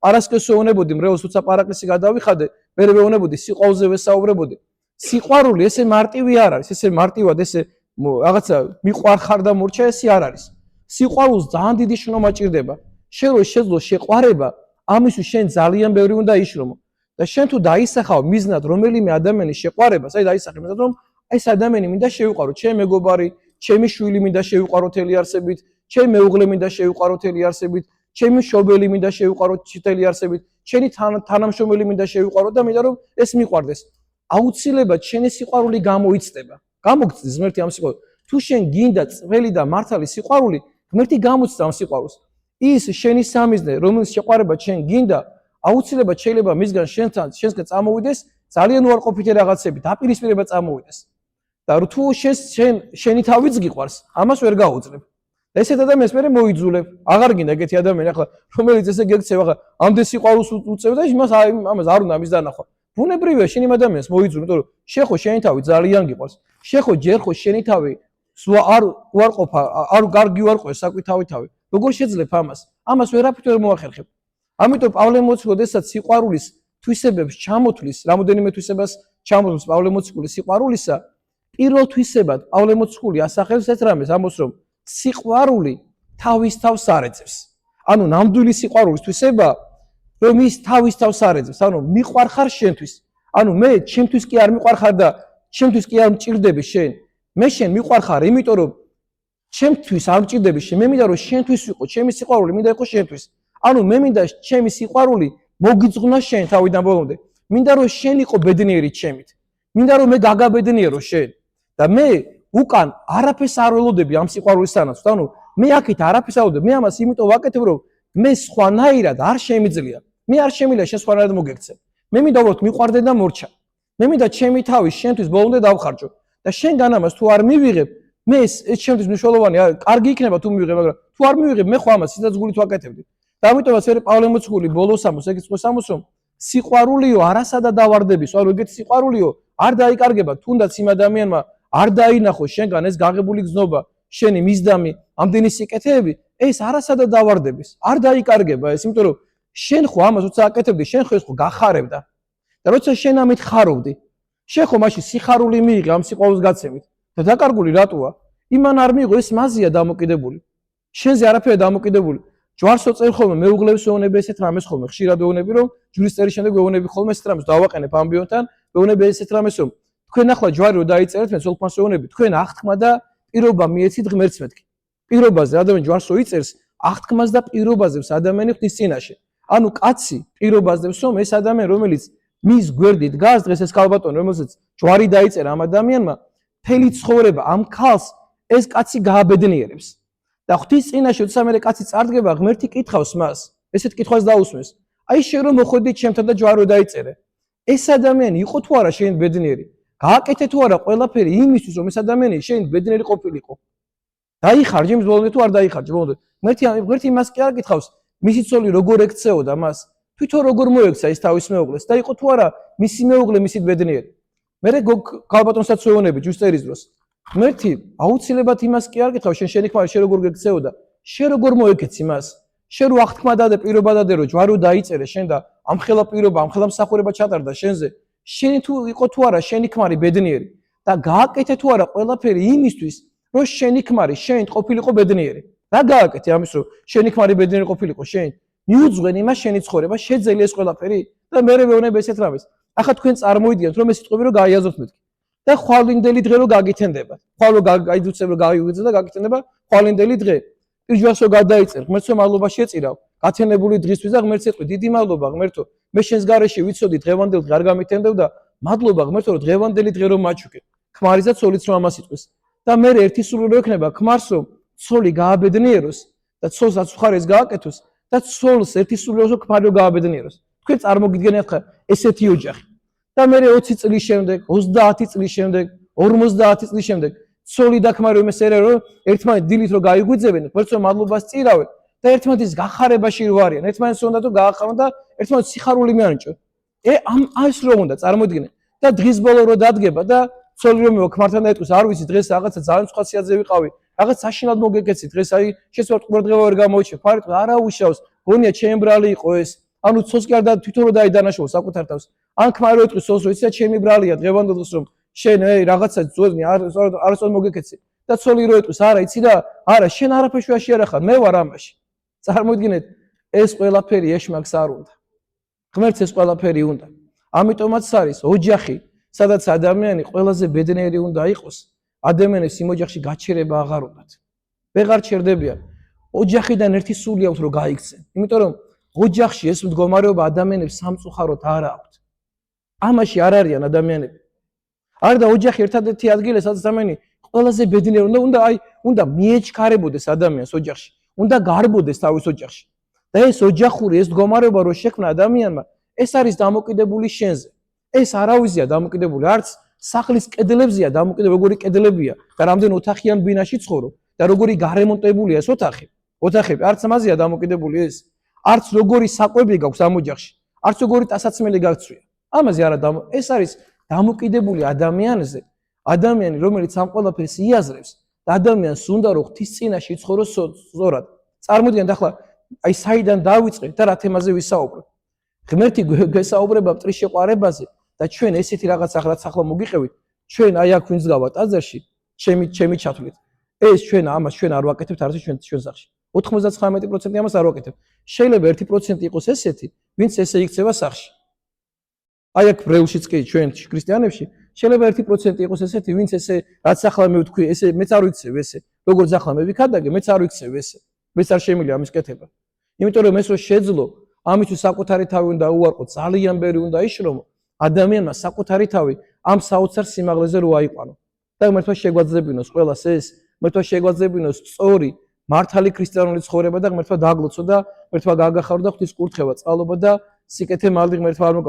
პარასკევს ვეუბნებოდი, მრევლს თუცა პარაკლისი გადავიხადე, მერე ვეუბნებოდი, სიყვარულზე ვესაუბრებოდი. სიყვარული ესე მარტივი არ არის, ესე მარტივად ესე რაღაცა მიყვარხარ და მორჩა ესე არ არის. სიყვარულს ძალიან დიდი შრომა ჭირდება. შენ რო შეძლო შეყვარება, ამისთვის შენ ძალიან ბევრი უნდა იშრომო. და შენ თუ დაისახავ მიზნად რომელიმე ადამიანის შეყვარებას, აი დაისახე მიზნად რომ ეს ადამიანი მინდა შევიყვარო, ჩემი მეგობარი, ჩემი შვილი მინდა შევიყვარო თელი არსებით, ჩემი მეუღლე მინდა შევიყვარო თელი არსებით, ჩემი მშობელი მინდა შევიყვარო თელი არსებით, ჩემი თანამშრომელი მინდა შევიყვარო და მინდა რომ ეს მიყვარდეს. აუცილებლად შენი სიყვარული გამოიცდება. გამოგცდის ღმერთი ამ სიყვარულს. თუ შენ გინდა წველი და მართალი სიყვარული, ღმერთი გამოცდა ამ სიყვარულს. ის შენი სამიზნე, რომელიც შეყვარება შენ გინდა, აუცილებლად შეიძლება მისგან შენსგან წამოვიდეს ძალიან უარყოფითი რაღაცები, დაპირისპირება წამოვიდეს. და თუ შენი თავიც გიყვარს, ამას ვერ გაუძლებ. და ესეთ ადამიანს მე მოიძულებ. აღარ გინდა ეგეთი ადამიანი, ახლა რომელიც ესე გექცევა, ახლა ამდენ სიყვარულს უწევ და იმას ამას არ უნდა ამის დანახვა. ბუნებრივია შენ იმ ადამიანს მოიძულებ, იმიტომ რომ შენ ხო შენი თავი ძალიან გიყვარს. შენ ხო ჯერ ხო შენი თავი არ უარყოფა, არ კარგი უარყოფა საკვითავი. როგორ შეძლებ ამას? ამას ვერაფრით ვერ მოახერხებ. ამიტომ პავლე მოციქული, როდესაც სიყვარულის თვისებებს ჩამოთვლის, რამოდენიმე თვისებას ჩამოთვლის პავლე მოციქული სიყვარულისა, პირველ თვისებად პავლე მოციქული ასახავს ეს რამეს, ამბობს რომ სიყვარული თავის თავს არ ეძებს. ანუ ნამდვილი სიყვარულის თვისება, რომ ის თავის თავს არ ეძებს, ანუ მიყვარხარ შენთვის. ანუ მე ჩემთვის კი არ მიყვარხარ და ჩემთვის კი არ მჭირდები შენ. მე შენ მიყვარხარ, იმიტომ რომ ჩემთვის არ მჭირდები შენ. მე მინდა რომ შენთვის ვიყო, ჩემი სიყვარული მინდა იყო შენთვის. ანუ მე მინდა ჩემი სიყვარული მოგიძღვნა შენ თავიდან ბოლომდე. მინდა რომ შენ იყო ბედნიერი ჩემით. მინდა რომ მე გაგაბედნიერო შენ. და მე უკან არაფერს არ ველოდები ამ სიყვარულის სანაცვლოდ. ანუ მე აქეთ არაფერს არ ველოდები. მე ამას იმიტომ ვაკეთებ, რომ მე სხვანაირად არ შემიძლია. მე არ შემიძლია შენ სხვანაირად მოგექცე. მე მინდა უბრალოდ მიყვარდე და მორჩა. მე მინდა ჩემი თავი შენთვის ბოლომდე დავხარჯო. და შენგან ამას თუ არ მივიღებ, მე ეს ჩემთვის მნიშვნელოვანია, კარგი იქნება თუ მივიღებ, მაგრამ თუ არ მივიღებ, მე ხო ამას სიცოცხლით ვაკეთებდი. და ამიტომაც ვერ პავლე მოციქული ბოლოს ამბობს, ეგეც ყოს ამბობს, რომ სიყვარულიო არასადა დავარდების, ანუ ეგეთი სიყვარულიო არ დაიკარგება, თუნდაც იმ ადამიანმა არ დაინახო შენგან ეს გაღებული გზნობა, შენი მისდამი, ამდენი სიკეთეები, ეს არასადა დავარდების, არ დაიკარგება ეს, იმიტომ რომ შენ ხო ამას როცა აკეთებდი, შენ ხო ეს ხო გახარებდა. და როცა შენ ამით ხარობდი, შენ ხო მაშინ სიხარული მიიღე ამ სიყვარულის გაცემით. და დაკარგული რატოა? იმან არ მიიღო, ეს მაზია დამოკიდებული. შენზე არაფერია დამოკიდებული. ჯვარსო წერ ხოლმე მეუღლებს ვეუბნები ესეთ რამეს ხოლმე, ხშირად ვეუბნები რომ ჯვრის წერის შემდეგ ვეუბნები ხოლმე ესეთ რამეს, დავაყენებ ამბიონთან, ვეუბნები ესეთ რამეს რომ თქვენ ახლა ჯვარი რო დაიწერეთ, მე სულფანს ვეუბნები, თქვენ აღთქმა და პირობა მიეცით ღმერთს მეთქი. პირობაზე ადამიანი ჯვარს რო იწერს, აღთქმას და პირობაზებს ადამიანი ღვთის წინაშე. ანუ კაცი პირობაზებს რომ ეს ადამიანი რომელიც მის გვერდით დგას დღეს ეს ქალბატონი რომელსაც ჯვარი დაიწერა ამ ადამიანმა, მთელი ცხოვრება ამ ქალს ეს კაცი გააბედნიერებს. და ღვთის წინაშე როცა მე კაცი წარდგება, ღმერთი კითხავს მას, ესეთ კითხვას დაუსმეს. აი შენ რომ მოხვედი ჩემთან და ჯვარი დაიწერე. ეს ადამიანი იყო თუ არა შენ ბედნიერი? გააკეთე თუ არა ყველაფერი იმისთვის რომ ეს ადამიანი შენ ბედნიერი ყოფილიყო? დაიხარჯე იმის ბოლომდე თუ არ დაიხარჯე ბოლომდე? ღმერთი მას კი არ კითხავს, მისი ცოლი როგორ ექცეოდა მას? თვითონ როგორ მოექცა ის თავის მეუღლეს და იყო თუ არა მისი მეუღლე მისით ბედნიერი? მე ქალბატონსაც ვეუბნები ჯუსტერის დროს. ღმერთი აუცილებლად იმას კი არ კითხავს, შენი ქმარი შენ როგორ გექცეოდა? შენ როგორ მოეკეცი მას? შენ რო აღთქმა დადე, პირობა დადე, რომ ჯვარი დაიწერე შენ და ამხელა პირობა, ამხელა მსახურება ჩატარდა შენზე. შენი თუ იყო თუ არა შენი ქმარი ბედნიერი და გააკეთე თუ არა ყველაფერი იმისთვის, რომ შენი ქმარი შენ ყოფილიყო ბედნიერი. რა გააკეთე ამის რომ შენი ქმარი ბედნიერი ყოფილიყო შენ? მიუძღვენ იმას შენი ცხოვრება, შეძელი ეს ყველაფერი და მე ვეუბნები ესეთ რამეს. ახლა თქვენ წარმოიდგინეთ რომ ეს სიტყვები რომ გაიაზროთ მეთქი. და ხვალინდელი დღე რომ გაგითენდება. ხვალ რომ გაიძუცებ რომ გაიუძე და გაგითენდება ხვალინდელი დღე. პირჯვარს რომ გადაიწერ, ღმერთს მადლობა შეწირავ. გათენებული დღისთვის და ღმერთს ეთყვი, დიდი მადლობა ღმერთო. მე შენს გარეშე ვიცოდი დღევანდელ დღე არ გამითენდებ და მადლობა ღმერთო რომ დღევანდელი დღე რომ მაჩუქე. ქმარის და ცოლის რომ ამას იტყვის. და მე ერთი სული რო ექნება ქმარს რომ ცოლი გააბედნიეროს და ცოლსაც მხარეს გააკეთოს და ცოლს ერთი სული რო ქმარი რომ გააბედნიეროს. თქვენ წარმოგიდგენთ ხა ესეთი ოჯახი. და მე 20 წლის შემდეგ, 30 წლის შემდეგ, 50 წლის შემდეგ ცოლი და ქმარი რომ ესერე რომ ერთმანეთ დილით რომ გაიგვიძებენ, ღმერთს რომ მადლობას წირავენ და ერთმანეთის გახარებაში რო არიან. ერთმანეთს უნდა თუ გაახარონ და ერთმანეთს სიხარული მიანიჭონ. ეს რომ უნდა წარმოიდგინე და დღის ბოლო რო დადგება და ცოლი რომ ქმართან დაეტყვის, არ ვიცი დღეს რაღაცა ძალიან სხვა სიაძე ვიყავი, რაღაც საშინლად მოგეკეცი დღეს აი შესვარ ყურადღება ვერ გამოიჩე, ფარით არა უშავს, გონია ჩემ ბრალი იყო ეს. ანუ ცოს კი არ და თვითონ რომ დაიდანაშაულოს საკუთარ თავს. ან ქმარი რო იტყვის ცოლს რომ იცი და ჩემი ბრალია დღევანდელ დღეს რომ შენ რაღაცა ძველი არასწორად მოგეკეცი და ცოლი რო იტყვის არა იცი და არა შენ არაფერს შუაში არ ახარ მე ვარ ამაში. წარმოიდგინეთ ეს ყველაფერი ეშმაკს არ უნდა. ღმერთს ეს ყველაფერი უნდა. ამიტომაც არის ოჯახი, სადაც ადამიანი ყველაზე ბედნიერი უნდა იყოს, ადამიანებს იმ ოჯახში გაჩერება აღარ უნდათ. ვეღარ ჩერდებიან. ოჯახიდან ერთი სული აქვს რომ გაიქცენ. იმიტომ რომ ოჯახში ეს მდგომარეობა ადამიანებს სამწუხაროდ არ აქვთ. ამაში არ არიან ადამიანები. არ და ოჯახი ერთადერთი ადგილია, სადაც ადამიანი ყველაზე ბედნიერი უნდა მიეჩქარებოდეს ადამიანს ოჯახში. უნდა გარბოდეს თავის ოჯახში. და ეს ოჯახური ეს მდგომარეობა რო შექმნა ადამიანმა, ეს არის დამოკიდებული შენზე. ეს არავისია დამოკიდებული, არც სახლის კედლებზეა დამოკიდებული, როგორი კედლებია და რამდენ ოთახიან ბინაში ცხოვრობ და როგორი გარემონტებულია ეს ოთახი. ოთახები არც ამაზეა დამოკიდებული ეს. არც როგორი საკვები გაქვს ამ ოჯახში, არც როგორი ტასაცმელი გაქცვია. ამაზე არა ეს არის დამოკიდებული ადამიანზე. ადამიანი, რომელიც ამ ყველაფერს იაზრებს და ადამიანს უნდა რომ ღვთის წინაშე იცხოვროს სწორად. წარმოიდგინეთ ახლა აი საიდან დავიწყე და რა თემაზე ვისაუბრებ. ღმერთი გვესაუბრება მტრის შეყვარებაზე და ჩვენ ესეთი რაღაც რაც ახლა მოგიყევით, ჩვენ აი აქ ვინც გავა ტაძარში, ჩემი ჩათვლით. ეს ჩვენ ამას ჩვენ არ ვაკეთებთ არც ჩვენ სახში. 99% ამას არ ვაკეთებ. შეიძლება 1% იყოს ესეთი, ვინც ესე იქცევა სახში. აი აქ ბრეულშიც კი ჩვენ ქრისტიანებში შეიძლება 1% იყოს ესეთი, ვინც ესე რაც ახლა მე ვთქვი, ესე მეც არ ვიცევ ესე. როგორც ახლა მე ვიქადაგე, მეც არ ვიცევ ესე. მეც არ შემიძლია ამის კეთება. იმიტომ რომ ეს რო შეძლო, ამისთვის საკუთარი თავი უნდა უარყო, ძალიან ბევრი უნდა იშრომო. ადამიანმა საკუთარი თავი ამ საოცარ სიმაღლეზე რო აიყვანო. და ღმერთმა შეგვაძლებინოს ყველას ეს, ღმერთმა შეგვაძლებინოს სწორი, მართალი ქრისტიანული ცხოვრება და ღმერთმა დააგლოცო და ღმერთმა გააგახარო და ღვთის კურთხევა, წყალობა და სიკეთე მალდი ღმერთმა არ მოგა